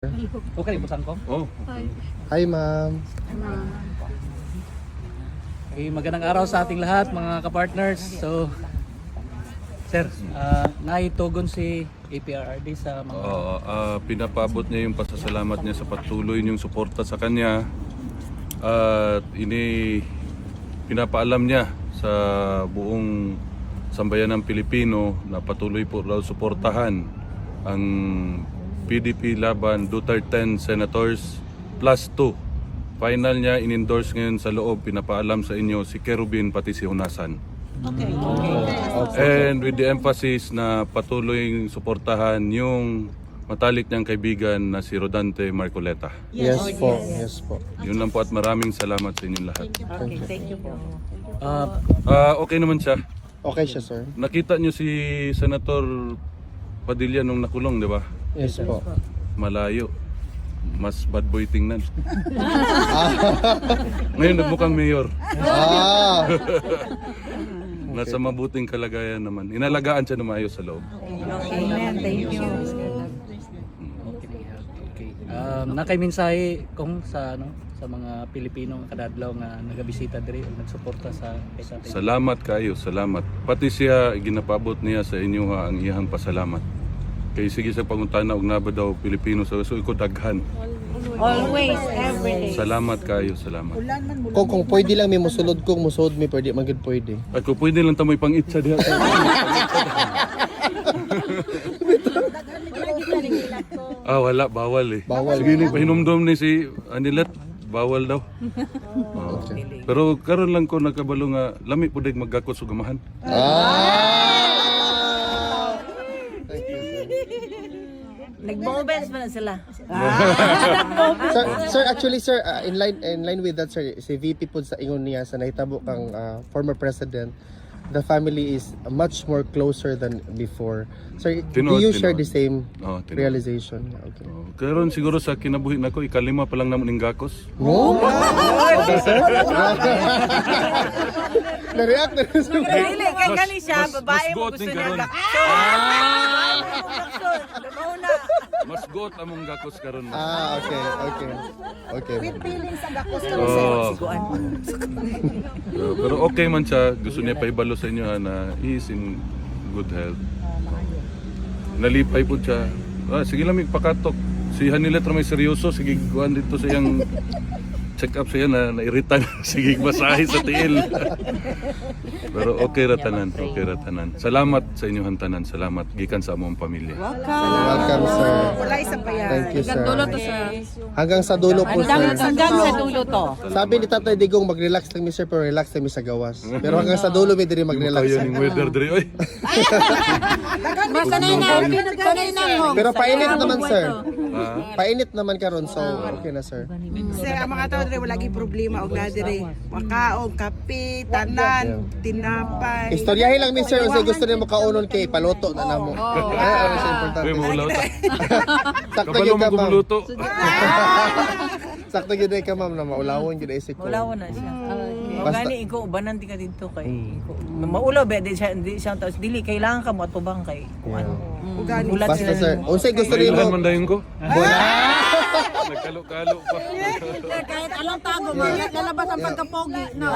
Okay, busan ko. Oh. Hi, ma'am. Okay, magandang araw sa ating lahat, mga kapartners. So, sir, naitugon si APRRD sa mga... Pinapabot niya yung pasasalamat niya sa patuloy niyong suporta sa kanya. At pinapaalam niya sa buong sambayan ng Pilipino na patuloy po raw suportahan ang PDP laban Duterte Senators plus 2. Final niya in-endorse ngayon sa loob, pinapaalam sa inyo si Kerubin pati si Hunasan. Okay. And with the emphasis na patuloy suportahan yung matalik niyang kaibigan na si Rodante Marcoleta. Yes po. Yes po. Yun lang po at maraming salamat sa inyong lahat. Okay, thank you po. Okay naman siya. Okay siya, sir. Nakita niyo si Senator Padilla nung nakulong, di ba? Yes po. Malayo. Mas bad boy tingnan. Ngayon nagmukhang mayor. Ah! Nasa mabuting kalagayan naman. Inalagaan siya na maayos sa loob. Amen, thank you. Okay. Nakaimensahe kung sa mga Pilipino kadadlaw nga nagabisita diri ug nagsuporta sa atin. Salamat kayo, salamat. Pati siya, ginapabot niya sa inyo ang iyang pasalamat. Kay sige sa pangutana og naba daw Pilipino sa so ko daghan. Always, every day. Salamat kayo, salamat. Kung pwede lang may musulod kong musod may pwede magid pwede. At kung pwede lang tamoy pang-itsa diha. Wala, bawal eh. Bawal. Sige ni pahinumdom ni si Anilet, bawal daw. Pero karon lang ko nakabalo nga lami pud maggakot sa gamahan. Nag-moments pa na sila. Sir, actually sir, in line with that sir, si VP po sa ingon niya sa nahitabo kang former president, the family is much more closer than before. Sir, do you share the same realization? Okay. Karon siguro sa kinabuhi nako ikalima pa lang namon ning gakos. Oh! Okay, sir. Na-react na rin sir. Dili, kay gani siya, babae mo gusto niya. Mas got among gakos karon. Okay. Pero okay man siya, gusto niya paibalo sa inyo na he is in good health. Nalipay po siya. Sige lang pakatok. Si Hanilet may seryoso, sige kuan dito sa iyang check up siya na nairitan. Sige masahe sa tiil. Pero okay ra tanan. Salamat sa inyong tanan. Salamat gikan sa among pamilya. Welcome sir. Wala isa pa yan. Thank you sir. Dulo to sa... Hanggang sa dulo po sir. Hanggang sa dulo to. Sabi ni Tatay Digong mag-relax lang mi sir pero relax lang mi sa gawas. Pero hanggang sa dulo mi diri mag-relax. Kayo ning weather diri oy. Sanay na. Pero painit naman sir. Painit naman karon so okay na sir. Sir, ang mga tao dire wala gi problema og na dire makaon, kape, tanan, tinapay. Istoryahin lang mi sir kung gusto niyo makaunon kay paluto na namo. Ano sa importante. Uy, maulaw ta. Sakto Kabalo gyud mo ka ma'am. kumuluto. Sakto gyud ka ma'am na maulawon gyud isip ko. Maulaw na siya. O Basta- gani ikaw ubanan ti ka dito kay maulaw ba di siya taos dili kailangan ka mo atubang kay kung ano. Ugani. Ulat Basta sila sir, nimo. unsay gusto niyo Nailan mo? man dayon ko. Nagkalo-kalo pa. Kahit anong tago mo, lalabas ang pagkapogi. No.